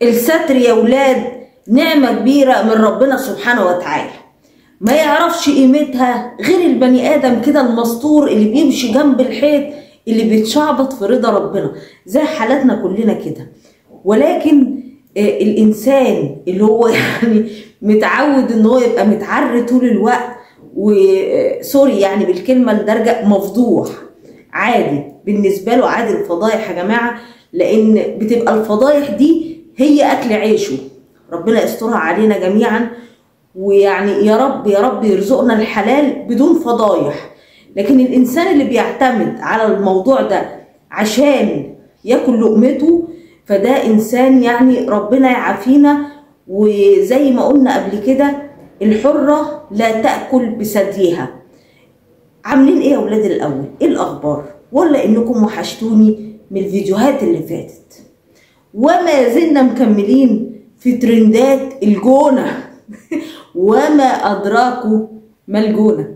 الستر يا ولاد نعمة كبيرة من ربنا سبحانه وتعالى، ما يعرفش قيمتها غير البني آدم كده المستور اللي بيمشي جنب الحيط، اللي بيتشعبط في رضا ربنا زي حالاتنا كلنا كده. ولكن الإنسان اللي هو يعني متعود إن هو يبقى متعري طول الوقت، وسوري يعني بالكلمة الدارجة، مفضوح عادي بالنسبة له، عادي الفضايح يا جماعة، لأن بتبقى الفضايح دي هي أكل عيشه. ربنا يسترها علينا جميعا، ويعني يا رب يا رب يرزقنا الحلال بدون فضايح. لكن الإنسان اللي بيعتمد على الموضوع ده عشان ياكل لقمته، فده إنسان يعني ربنا يعافينا. وزي ما قلنا قبل كده، الحرة لا تأكل بثديها. عاملين ايه يا ولاد الأول؟ ايه الأخبار؟ ولا إنكم وحشتوني من الفيديوهات اللي فاتت؟ وما زلنا مكملين في ترندات الجونة وما أدراكوا ما الجونة.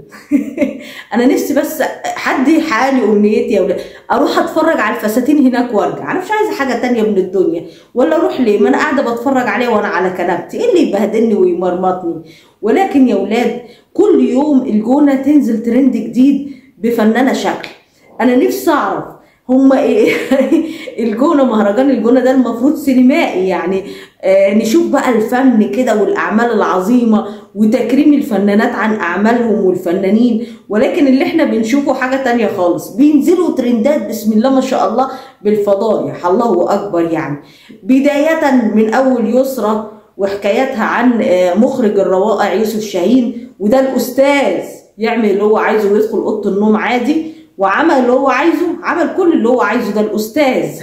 أنا نفسي بس حد يحقق لي أمنيتي يا ولاد، أروح أتفرج على الفساتين هناك وأرجع. أنا مش عايزة حاجة تانية من الدنيا، ولا أروح ليه؟ ما أنا قاعدة بتفرج عليه وأنا على كنبتي، إيه اللي يبهدلني ويمرمطني؟ ولكن يا ولاد كل يوم الجونة تنزل ترند جديد بفنانة شكل. أنا نفسي أعرف هما ايه؟ الجونة، مهرجان الجونة ده المفروض سينمائي يعني، نشوف بقى الفن كده والاعمال العظيمة وتكريم الفنانات عن اعمالهم والفنانين. ولكن اللي احنا بنشوفه حاجة تانية خالص، بينزلوا ترندات بسم الله ما شاء الله بالفضايح، الله اكبر يعني. بداية من اول يسرى وحكاياتها عن مخرج الروائع يوسف شاهين، وده الاستاذ يعمل اللي هو عايزه ويدخل اوضه النوم عادي، وعمل اللي هو عايزه، عمل كل اللي هو عايزه، ده الأستاذ.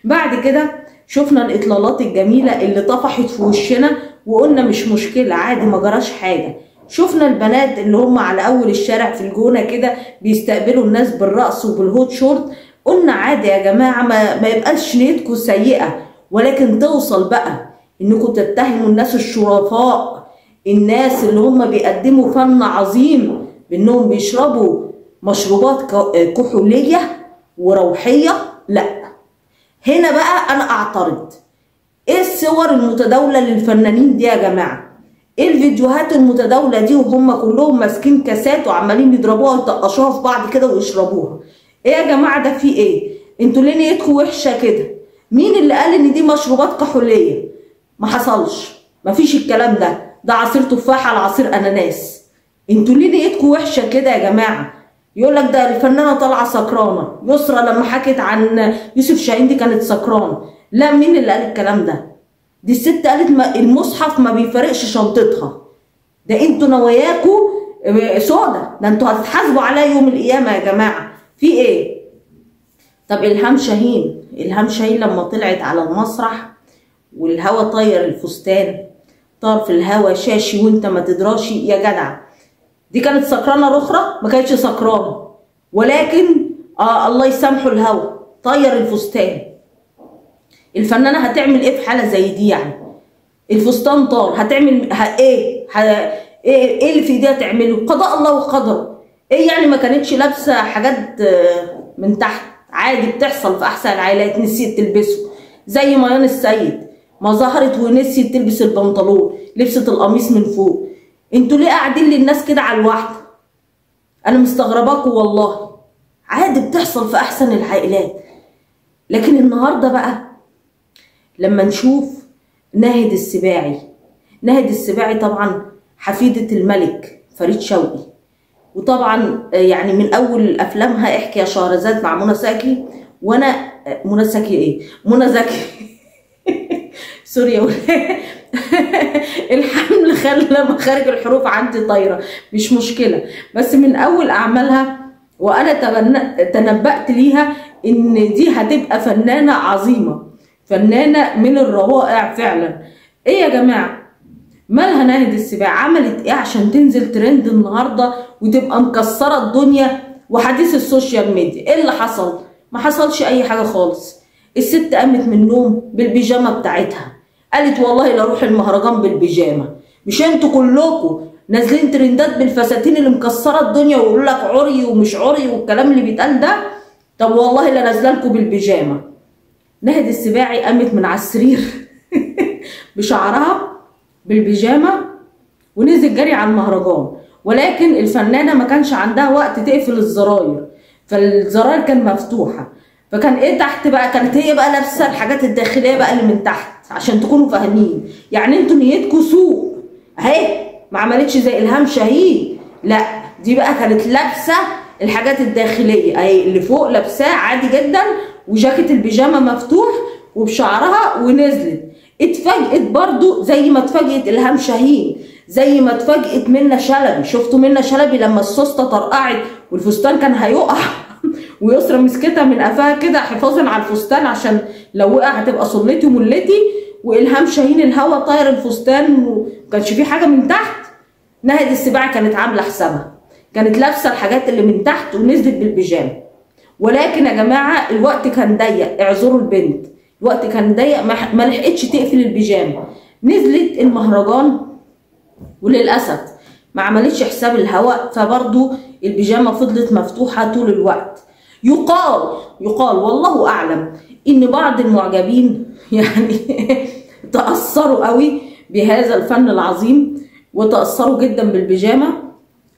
بعد كده شفنا الإطلالات الجميلة اللي طفحت في وشنا، وقلنا مش مشكلة عادي ما جراش حاجة. شفنا البنات اللي هم على أول الشارع في الجونة كده بيستقبلوا الناس بالرقص وبالهوت شورت، قلنا عادي يا جماعة، ما يبقاش نيتكم سيئة، ولكن توصل بقى إنكم تتهموا الناس الشرفاء، الناس اللي هم بيقدموا فن عظيم بإنهم بيشربوا مشروبات كحولية وروحية. لا، هنا بقى أنا أعترض. إيه الصور المتداولة للفنانين دي يا جماعة؟ إيه الفيديوهات المتداولة دي وهم كلهم ماسكين كاسات وعمالين يضربوها ويطقشوها في بعض كده ويشربوها؟ إيه يا جماعة ده في إيه؟ أنتوا ليه نيتكم وحشة كده؟ مين اللي قال إن دي مشروبات كحولية؟ ما حصلش، مفيش الكلام ده، ده عصير تفاح على عصير أناناس. أنتوا ليه نيتكم وحشة كده يا جماعة؟ يقول لك ده الفنانه طالعه سكرانه، يسرى لما حكت عن يوسف شاهين دي كانت سكرانه. لا، مين اللي قال الكلام ده؟ دي الست قالت المصحف ما بيفرقش شنطتها. ده انتوا نواياكوا سودا، ده انتوا هتتحاسبوا عليها يوم القيامه يا جماعه. في ايه؟ طب الهام شاهين لما طلعت على المسرح والهوا طاير الفستان، طار في الهوا شاشي وانت ما تدراشي يا جدع، دي كانت سكرانه رخرة؟ ما كانتش سكرانه، ولكن الله يسامحه الهوا طير الفستان. الفنانه هتعمل ايه في حاله زي دي يعني؟ الفستان طار، هتعمل ايه اللي في ايديها تعمله؟ قضاء الله وقدره. ايه يعني ما كانتش لابسه حاجات من تحت؟ عادي بتحصل في احسن العائلات، نسيت تلبسه. زي ميان السيد ما ظهرت ونسيت تلبس البنطلون، لبست القميص من فوق. انتوا ليه قاعدين للناس كده على الواحده؟ انا مستغرباكوا والله، عادي بتحصل في احسن العائلات. لكن النهارده بقى لما نشوف ناهد السباعي طبعا حفيده الملك فريد شوقي، وطبعا يعني من اول افلامها احكي يا شهرزاد مع منى زكي، وانا منى زكي سوري يا ولاد. الحمل خلى مخارج الحروف عندي طايره، مش مشكله، بس من اول اعمالها وانا تنبأت ليها ان دي هتبقى فنانه عظيمه، فنانه من الروائع فعلا. ايه يا جماعه مالها ناهد السباعي؟ عملت ايه عشان تنزل ترند النهارده وتبقى مكسره الدنيا وحديث السوشيال ميديا؟ ايه اللي حصل؟ ما حصلش اي حاجه خالص. الست قامت من النوم بالبيجامه بتاعتها، قالت والله لا اروح المهرجان بالبيجامه. مش انتوا كلكم نازلين ترندات بالفساتين اللي مكسره الدنيا ويقولوا لك عري ومش عري والكلام اللي بيتقال ده؟ طب والله لا نازله لكم بالبيجامه. ناهد السباعي قامت من على السرير بشعرها بالبيجامه ونزل جري على المهرجان. ولكن الفنانه ما كانش عندها وقت تقفل الزراير، فالزراير كان مفتوحه، فكان ايه تحت بقى، كانت هي بقى لابسه الحاجات الداخليه بقى اللي من تحت عشان تكونوا فاهمين. يعني انتوا نيتكم سوء اهي، ما عملتش زي الهام شاهين، لا دي بقى كانت لابسه الحاجات الداخليه اهي، اللي فوق لابساه عادي جدا وجاكيت البيجامه مفتوح وبشعرها ونزلت. اتفاجئت برضو زي ما اتفاجئت الهام شاهين، زي ما اتفاجئت منى شلبي. شفتوا منى شلبي لما السوسته طرقعت والفستان كان هيقع ويسرا مسكتها من قفاها كده حفاظا على الفستان عشان لو وقع هتبقى صلتي وملتي، والهام شاهين الهوا طاير الفستان ومكانش فيه حاجه من تحت. ناهد السباعي كانت عامله حسابها، كانت لابسه الحاجات اللي من تحت ونزلت بالبيجامه. ولكن يا جماعه الوقت كان ضيق، اعذروا البنت، الوقت كان ضيق، ما لحقتش تقفل البيجامه. نزلت المهرجان وللاسف ما عملتش حساب الهواء، فبرضو البيجامه فضلت مفتوحه طول الوقت. يقال والله اعلم ان بعض المعجبين يعني تاثروا قوي بهذا الفن العظيم وتاثروا جدا بالبيجامه.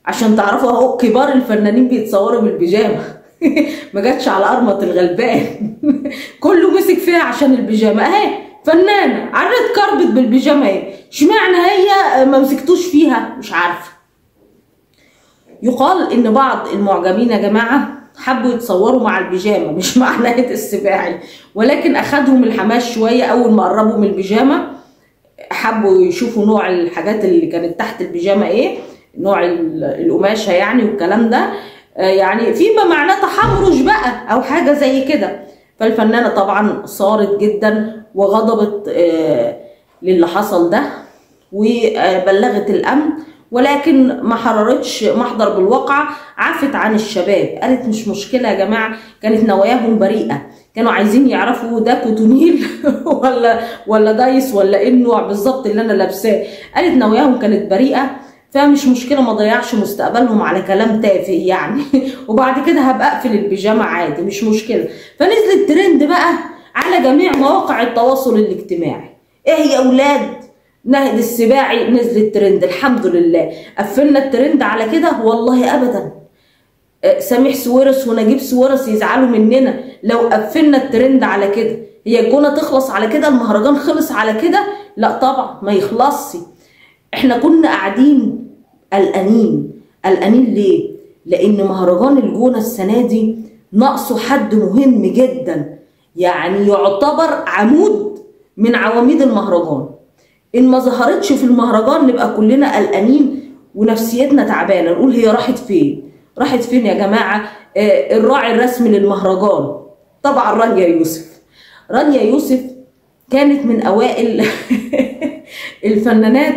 عشان تعرفوا اهو كبار الفنانين بيتصوروا بالبيجامه ما جاتش على قرمه الغلبان كله مسك فيها عشان البيجامه اهي. فنانه عرت كربت بالبيجامه اهي، اشمعنى هي ما مسكتوش فيها؟ مش عارفه. يقال ان بعض المعجبين يا جماعه حبوا يتصوروا مع البيجامه مش مع ناهد السباعي، ولكن اخدهم الحماس شويه. اول ما قربوا من البيجامه حبوا يشوفوا نوع الحاجات اللي كانت تحت البيجامه ايه، نوع القماشه يعني والكلام ده، يعني فيما معناه تحرش بقى او حاجه زي كده. فالفنانه طبعا صارت جدا وغضبت للي حصل ده وبلغت الامن، ولكن ما حررتش محضر بالواقع، عفت عن الشباب. قالت مش مشكله يا جماعه، كانت نواياهم بريئه، كانوا عايزين يعرفوا ده كوتونيل ولا دايس ولا ايه النوع بالظبط اللي انا لابساه. قالت نواياهم كانت بريئه، فمش مشكله ما ضيعش مستقبلهم على كلام تافه يعني وبعد كده هبقى اقفل البيجامه عادي مش مشكله. فنزلت ترند بقى على جميع مواقع التواصل الاجتماعي. ايه يا اولاد، ناهد السباعي نزلت ترند، الحمد لله. قفلنا الترند على كده؟ والله ابدا. سميح سويرس ونجيب سويرس يزعلوا مننا لو قفلنا الترند على كده. هي الجونه تخلص على كده؟ المهرجان خلص على كده؟ لا طبعا ما يخلصش. احنا كنا قاعدين قلقانين ليه؟ لان مهرجان الجونه السنه دي ناقصه حد مهم جدا، يعني يعتبر عمود من عواميد المهرجان. ان ما ظهرتش في المهرجان نبقى كلنا قلقانين ونفسيتنا تعبانه، نقول هي راحت فين؟ راحت فين يا جماعه؟ الراعي الرسمي للمهرجان طبعا رانيا يوسف كانت من اوائل الفنانات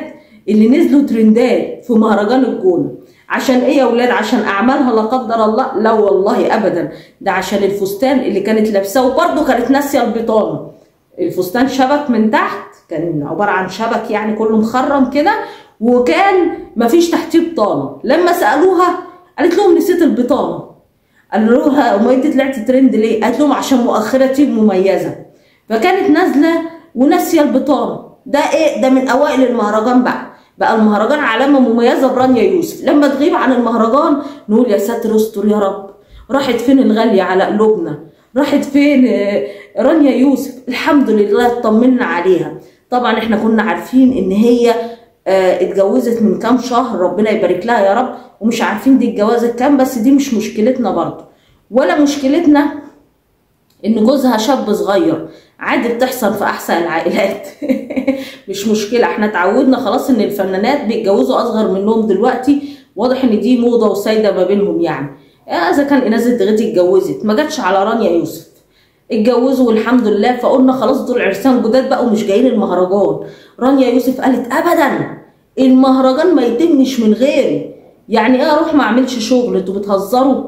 اللي نزلوا ترندات في مهرجان الجونه. عشان ايه يا ولاد؟ عشان اعمالها لا قدر الله؟ لا والله ابدا، ده عشان الفستان اللي كانت لابساه، وبرده كانت ناسيه البطانه. الفستان شبك من تحت، كان عباره عن شبك يعني كله مخرم كده، وكان مفيش تحتيه بطانه. لما سالوها قالت لهم نسيت البطانه. قالوا لها امال انت طلعتي ترند ليه؟ قالت لهم عشان مؤخرتي مميزه. فكانت نازله وناسيه البطانه. ده ايه؟ ده من اوائل المهرجان بقى المهرجان علامه مميزه برانيا يوسف. لما تغيب عن المهرجان نقول يا ساتر استر يا رب، راحت فين الغاليه على قلوبنا؟ راحت فين رانيا يوسف؟ الحمد لله اطمنا عليها. طبعا احنا كنا عارفين ان هي اتجوزت من كام شهر، ربنا يبارك لها يا رب، ومش عارفين دي اتجوزت كام، بس دي مش مشكلتنا برضه، ولا مشكلتنا ان جوزها شاب صغير، عادي بتحصل في احسن العائلات مش مشكله. احنا اتعودنا خلاص ان الفنانات بيتجوزوا اصغر منهم دلوقتي، واضح ان دي موضه وسايده ما بينهم يعني. اذا كان ايناس الدغيتي اتجوزت ما جاتش على رانيا يوسف، اتجوزوا والحمد لله، فقلنا خلاص دول عرسان جداد بقى ومش جايين المهرجان. رانيا يوسف قالت ابدا المهرجان ما يتمش من غيري، يعني ايه اروح ما اعملش شغل؟ انتوا بتهزروا.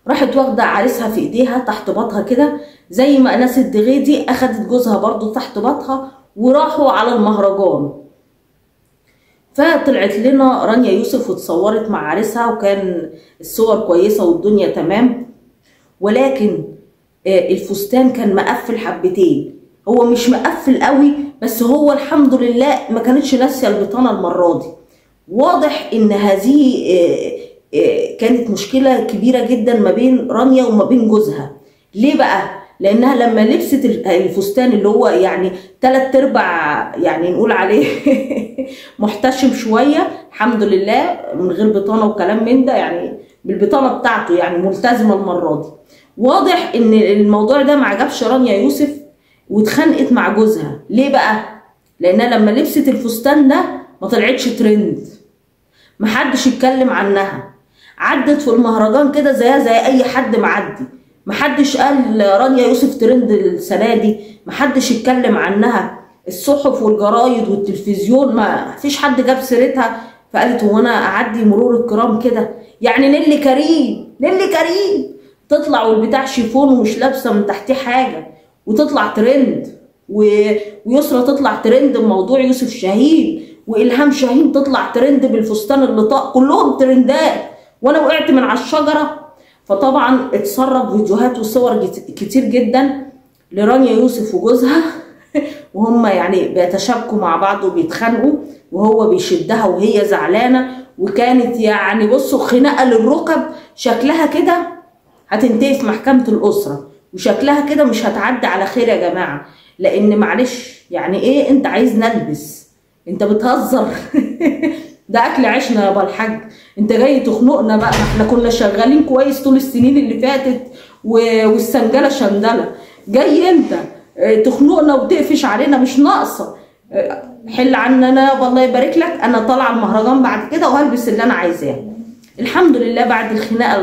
راحت واخده عريسها في ايديها تحت باطها كده، زي ما ايناس الدغيتي اخدت جوزها برضو تحت باطها وراحوا على المهرجان. فطلعت لنا رانيا يوسف واتصورت مع عريسها، وكان الصور كويسه والدنيا تمام، ولكن الفستان كان مقفل حبتين. هو مش مقفل قوي، بس هو الحمد لله ما كانتش ناسيه البطانه المره دي. واضح ان هذه كانت مشكله كبيره جدا ما بين رانيا وما بين جوزها. ليه بقى؟ لانها لما لبست الفستان اللي هو يعني 3/4 يعني نقول عليه محتشم شويه، الحمد لله من غير بطانه وكلام من ده، يعني بالبطانه بتاعته، يعني ملتزمه المره دي. واضح ان الموضوع ده ما عجبش رانيا يوسف واتخانقت مع جوزها. ليه بقى؟ لانها لما لبست الفستان ده ما طلعتش ترند، محدش يتكلم عنها، عدت في المهرجان كده زيها زي اي حد معدي. محدش قال رانيا يوسف ترند السنه دي، محدش يتكلم عنها، الصحف والجرايد والتلفزيون ما فيش حد جاب سيرتها. فقالت هو انا اعدي مرور الكرام كده؟ يعني نيلي كريم، نيلي كريم تطلع والبتاع شيفون ومش لابسه من تحتيه حاجه وتطلع ترند، ويسرا تطلع ترند بموضوع يوسف شاهين، والهام شاهين تطلع ترند بالفستان اللي طاق، كلهم ترندات، وانا وقعت من على الشجره. فطبعا اتسرب فيديوهات وصور كتير جدا لرانيا يوسف وجوزها وهم يعني بيتشابكوا مع بعض وبيتخانقوا، وهو بيشدها وهي زعلانه، وكانت يعني بصوا خناقه للركب، شكلها كده هتنتهي في محكمه الاسره، وشكلها كده مش هتعدي على خير يا جماعه. لان معلش يعني ايه انت عايز نلبس؟ انت بتهزر ده اكل عيشنا يا بالحاج، انت جاي تخنقنا بقى؟ احنا كنا شغالين كويس طول السنين اللي فاتت والسنجله شندله، جاي انت تخنقنا وتقفش علينا؟ مش ناقصه. حل عننا والله يبارك لك، انا طالعه المهرجان بعد كده وهلبس اللي انا عايزاه. الحمد لله بعد الخناقه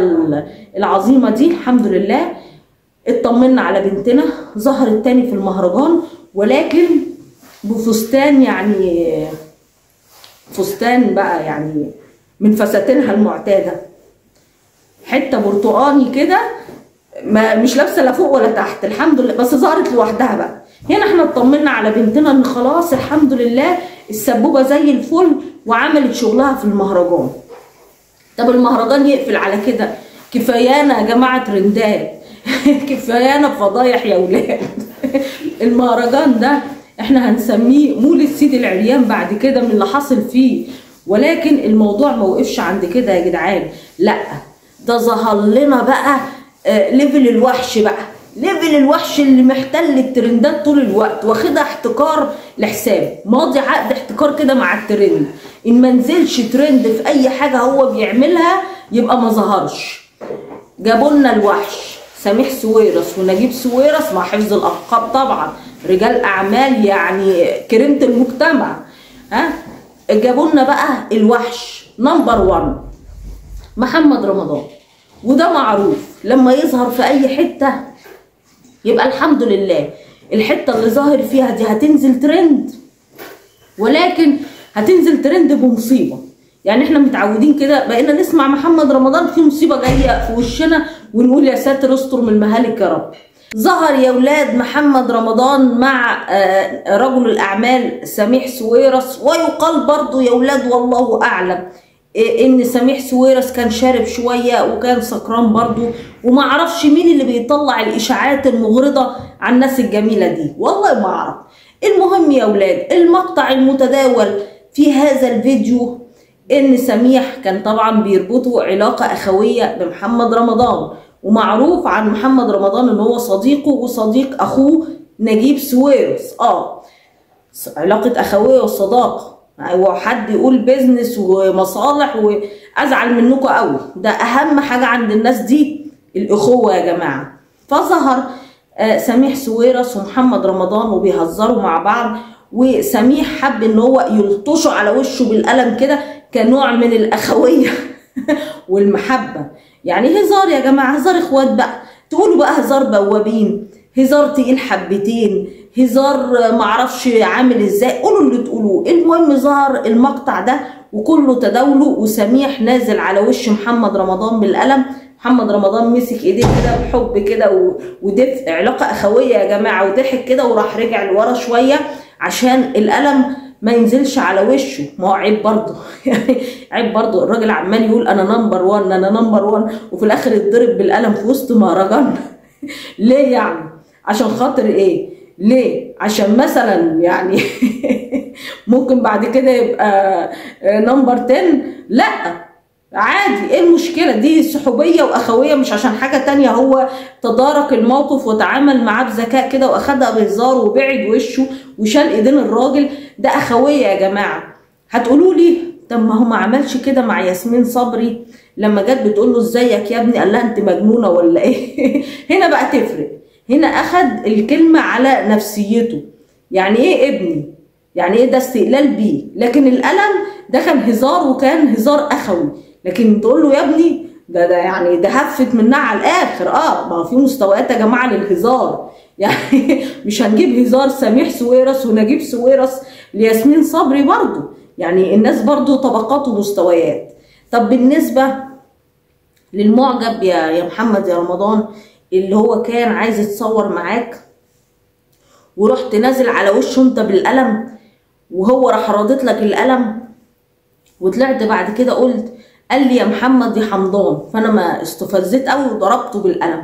العظيمه دي الحمد لله اطمنا على بنتنا، ظهرت تاني في المهرجان، ولكن بفستان يعني فستان بقى يعني من فساتينها المعتاده، حته برتقاني كده، مش لابسه لا فوق ولا تحت الحمد لله، بس ظهرت لوحدها بقى. هنا احنا اطمنا على بنتنا ان خلاص الحمد لله السبوبه زي الفل وعملت شغلها في المهرجان. طب المهرجان يقفل على كده؟ كفايانا يا جماعه ترندات كفايانا فضايح يا ولاد المهرجان ده احنا هنسميه مولد سيد العريان بعد كده من اللي حصل فيه. ولكن الموضوع ما وقفش عند كده يا جدعان، لا ده ظهر لنا بقى ليفل الوحش بقى، ليفل الوحش اللي محتل الترندات طول الوقت، واخدها احتكار لحساب، ماضي عقد احتكار كده مع الترند، ان ما نزلش ترند في اي حاجه هو بيعملها يبقى ما ظهرش. جابوا لنا الوحش سميح سويرس ونجيب سويرس مع حفظ الالقاب طبعا، رجال اعمال يعني كريمه المجتمع. ها جابوا لنا بقى الوحش نمبر 1 محمد رمضان، وده معروف لما يظهر في اي حته يبقى الحمد لله الحته اللي ظاهر فيها دي هتنزل ترند، ولكن هتنزل ترند بمصيبه. يعني احنا متعودين كده بقينا نسمع محمد رمضان في مصيبه جايه في وشنا ونقول يا ساتر استر من المهالك يا رب. ظهر يا ولاد محمد رمضان مع رجل الاعمال سميح سويرس، ويقال برضو يا ولاد والله اعلم ان سميح سويرس كان شارب شويه وكان سكران برضو، وما اعرفش مين اللي بيطلع الاشاعات المغرضه عن الناس الجميله دي، والله ما اعرف. المهم يا ولاد المقطع المتداول في هذا الفيديو ان سميح كان طبعا بيربطوا علاقه اخويه بمحمد رمضان، ومعروف عن محمد رمضان ان هو صديقه وصديق اخوه نجيب سويرس. علاقه اخويه وصداقه، هو حد يقول بيزنس ومصالح وازعل منكم قوي، ده اهم حاجه عند الناس دي الاخوه يا جماعه. فظهر سميح سويرس ومحمد رمضان وبيهزروا مع بعض، وسميح حب ان هو يلطشه على وشه بالقلم كده كنوع من الاخويه والمحبه. يعني هزار يا جماعه، هزار اخوات بقى، تقولوا بقى هزار بوابين، هزار تقيل حبتين، هزار معرفش عامل ازاي، قولوا اللي تقولوه. المهم ظهر المقطع ده وكله تداوله، وسميح نازل على وش محمد رمضان بالقلم، محمد رمضان مسك ايديه كده بحب كده ودفء، علاقه اخويه يا جماعه، وضحك كده وراح رجع لورا شويه عشان القلم ما ينزلش على وشه. ما هو عيب برضه يعني عيب برضه، الراجل عمال يقول انا نمبر 1 انا نمبر 1، وفي الاخر يتضرب بالقلم في وسط مهرجان ليه يعني؟ عشان خاطر ايه؟ ليه؟ عشان مثلا يعني ممكن بعد كده يبقى نمبر 10؟ لا عادي، ايه المشكلة؟ دي صحوبية واخوية، مش عشان حاجة تانية. هو تدارك الموقف وتعامل معاه بذكاء كده واخدها بهزار وبعد وشه وشال ايدين الراجل، ده اخوية يا جماعة. هتقولوا لي طب ما هو ما عملش كده مع ياسمين صبري لما جت بتقول له ازيك يا ابني، قال لها انت مجنونة ولا ايه؟ هنا بقى تفرق، هنا اخد الكلمة على نفسيته. يعني ايه ابني؟ يعني ايه؟ ده استقلال بيه. لكن القلم ده كان هزار، وكان هزار اخوي. لكن تقول له يا ابني، ده يعني ده هفت منها على الاخر. ما هو في مستويات يا جماعه للهزار. يعني مش هنجيب هزار سميح سويرس ونجيب سويرس لياسمين صبري برضو. يعني الناس برضو طبقات ومستويات. طب بالنسبه للمعجب يا محمد يا رمضان، اللي هو كان عايز يتصور معاك ورحت نازل على وشه انت بالقلم، وهو راح رادت لك القلم، وطلعت بعد كده قلت قال لي يا محمد يا حمضان، فانا ما استفزيت قوي وضربته بالقلم.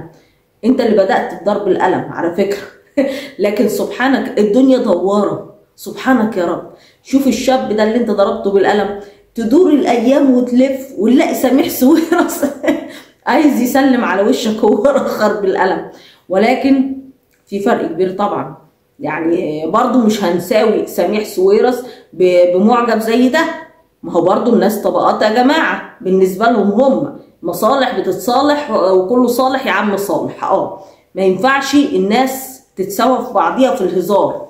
انت اللي بدأت بضرب القلم على فكرة. لكن سبحانك الدنيا دوارة، سبحانك يا رب. شوف الشاب ده اللي انت ضربته بالقلم، تدور الايام وتلف ونلاقي سميح سويرس عايز يسلم على وشك هو اخر بالقلم. ولكن في فرق كبير طبعا. يعني برضو مش هنساوي سميح سويرس بمعجب زي ده. ما هو برضو الناس طبقات يا جماعة، بالنسبة لهم هم مصالح بتتصالح، وكله صالح يا عم صالح. ما ينفعش الناس تتساوى في بعضيها في الهزار.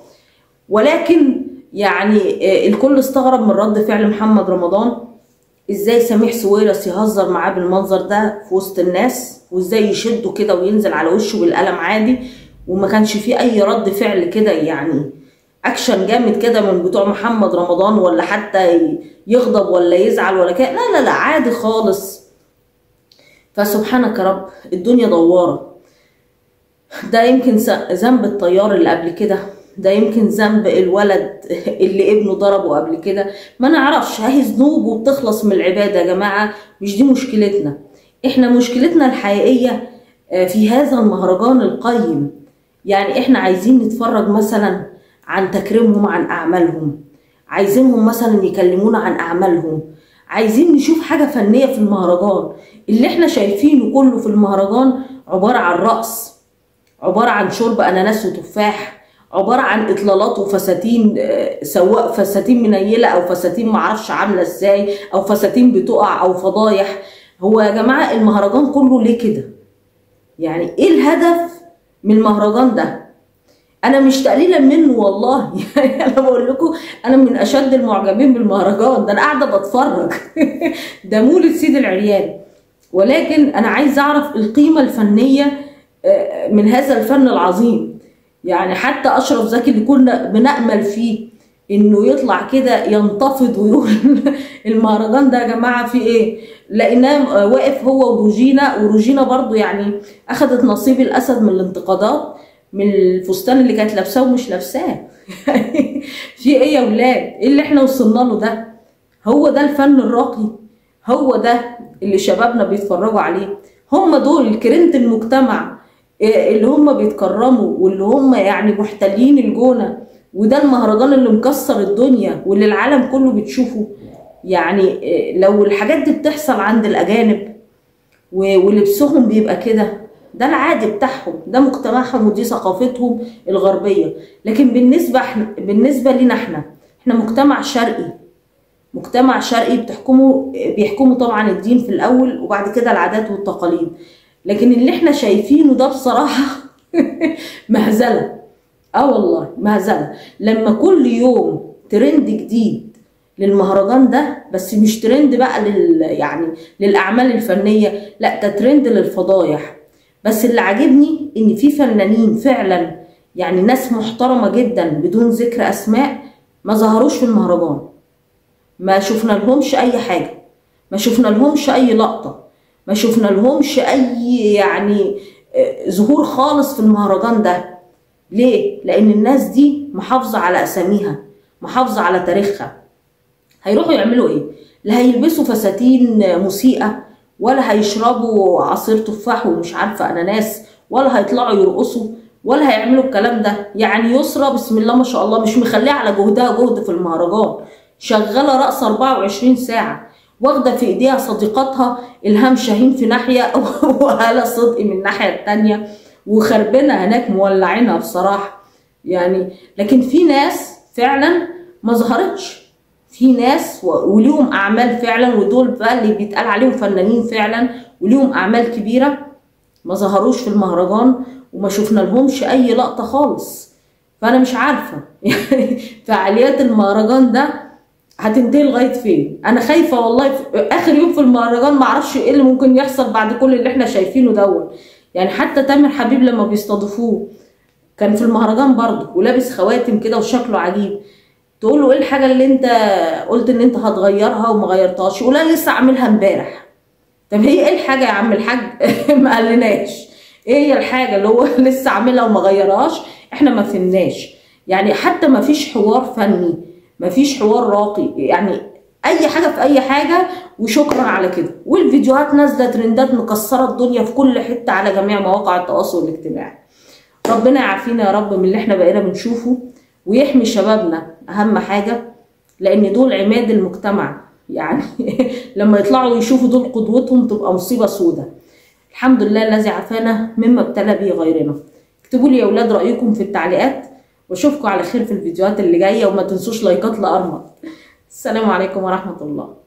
ولكن يعني الكل استغرب من رد فعل محمد رمضان. ازاي سميح سويرس يهزر معاه بالمنظر ده في وسط الناس، وازاي يشده كده وينزل على وشه بالقلم عادي، وما كانش فيه اي رد فعل كده، يعني اكشن جامد كده من بتوع محمد رمضان، ولا حتى يغضب ولا يزعل ولا كده. لا لا لا، عادي خالص. فسبحانك يا رب، الدنيا دوارة. ده يمكن ذنب الطيار اللي قبل كده، ده يمكن ذنب الولد اللي ابنه ضربه قبل كده، ما نعرفش. هي ذنوب وبتخلص من العبادة يا جماعة، مش دي مشكلتنا. احنا مشكلتنا الحقيقية في هذا المهرجان القيم. يعني احنا عايزين نتفرج مثلا عن تكريمهم عن اعمالهم، عايزينهم مثلا يكلمونا عن اعمالهم، عايزين نشوف حاجة فنية في المهرجان. اللي احنا شايفينه كله في المهرجان عبارة عن رقص، عبارة عن شرب اناناس وتفاح، عبارة عن اطلالات وفساتين، سواء فساتين منيلة او فساتين معرفش عاملة ازاي، او فساتين بتقع، او فضايح. هو يا جماعة المهرجان كله ليه كده؟ يعني ايه الهدف من المهرجان ده؟ انا مش تقليلا منه والله. يعني انا بقول لكم انا من اشد المعجبين بالمهرجان ده، انا قاعده بتفرج. ده مولد سيد العريان. ولكن انا عايز اعرف القيمه الفنيه من هذا الفن العظيم. يعني حتى اشرف زكي اللي كنا بنامل فيه انه يطلع كده ينتفض ويقول المهرجان ده يا جماعه فيه ايه، لقيناه واقف هو وروجينا برضو يعني اخذت نصيب الاسد من الانتقادات، من الفستان اللي كانت لابساه ومش لابساه. في ايه يا ولاد؟ ايه اللي احنا وصلنا له ده؟ هو ده الفن الراقي؟ هو ده اللي شبابنا بيتفرجوا عليه؟ هم دول كريمة المجتمع اللي هم بيتكرموا، واللي هم يعني محتلين الجونة، وده المهرجان اللي مكسر الدنيا واللي العالم كله بتشوفه؟ يعني لو الحاجات دي بتحصل عند الأجانب ولبسهم بيبقى كده، ده العادي بتاعهم، ده مجتمعهم ودي ثقافتهم الغربية. لكن بالنسبة لنا احنا مجتمع شرقي، مجتمع شرقي بيحكموا طبعا الدين في الأول، وبعد كده العادات والتقاليد. لكن اللي احنا شايفينه ده بصراحة مهزلة. والله مهزلة. لما كل يوم ترند جديد للمهرجان ده، بس مش ترند بقى يعني للأعمال الفنية، لا ده ترند للفضايح. بس اللي عاجبني ان في فنانين فعلا، يعني ناس محترمة جدا بدون ذكر اسماء، ما ظهروش في المهرجان. ما شفنا لهمش اي حاجة، ما شفنا لهمش اي لقطة، ما شفنا لهمش اي يعني ظهور خالص في المهرجان ده. ليه؟ لان الناس دي محافظة على اساميها، محافظة على تاريخها. هيروحوا يعملوا ايه؟ لا هيلبسوا فساتين مسيئة، ولا هيشربوا عصير تفاح ومش عارفة اناناس، ولا هيطلعوا يرقصوا، ولا هيعملوا الكلام ده. يعني يسرا بسم الله ما شاء الله مش مخليه على جهدها جهد في المهرجان، شغاله رقص 24 ساعه، واخده في ايديها صديقاتها الهام شاهين في ناحيه وهالة صدقي من الناحيه التانيه، وخربنا هناك مولعينها بصراحه يعني. لكن في ناس فعلا ما ظهرتش، في ناس وليهم اعمال فعلا، ودول بقى اللي بيتقال عليهم فنانين فعلا وليهم اعمال كبيره، ما ظهروش في المهرجان وما شفنا لهمش اي لقطه خالص. فانا مش عارفه يعني فعاليات المهرجان ده هتنتهي لغايه فين؟ انا خايفه والله في اخر يوم في المهرجان ما اعرفش ايه اللي ممكن يحصل بعد كل اللي احنا شايفينه دوت. يعني حتى تامر حبيب لما بيستضيفوه كان في المهرجان برضه ولابس خواتم كده وشكله عجيب، تقول له ايه الحاجه اللي انت قلت ان انت هتغيرها وما غيرتهاش؟ يقول انا لسه عاملها امبارح. طب هي ايه الحاجه يا عم الحاج؟ ما قالناش ايه هي الحاجه اللي هو لسه عاملها وما غيرهاش، احنا ما فهمناش. يعني حتى ما فيش حوار فني، ما فيش حوار راقي، يعني اي حاجه في اي حاجه وشكرا على كده. والفيديوهات نازله ترندات مكسره الدنيا في كل حته على جميع مواقع التواصل الاجتماعي. ربنا يعافينا يا رب من اللي احنا بقينا بنشوفه، ويحمي شبابنا اهم حاجه، لان دول عماد المجتمع يعني لما يطلعوا يشوفوا دول قدوتهم تبقى مصيبه سودة. الحمد لله الذي عافانا مما ابتلى به غيرنا. اكتبوا لي يا اولاد رايكم في التعليقات، واشوفكم على خير في الفيديوهات اللي جايه، وما تنسوش لايكات لارمط. السلام عليكم ورحمه الله.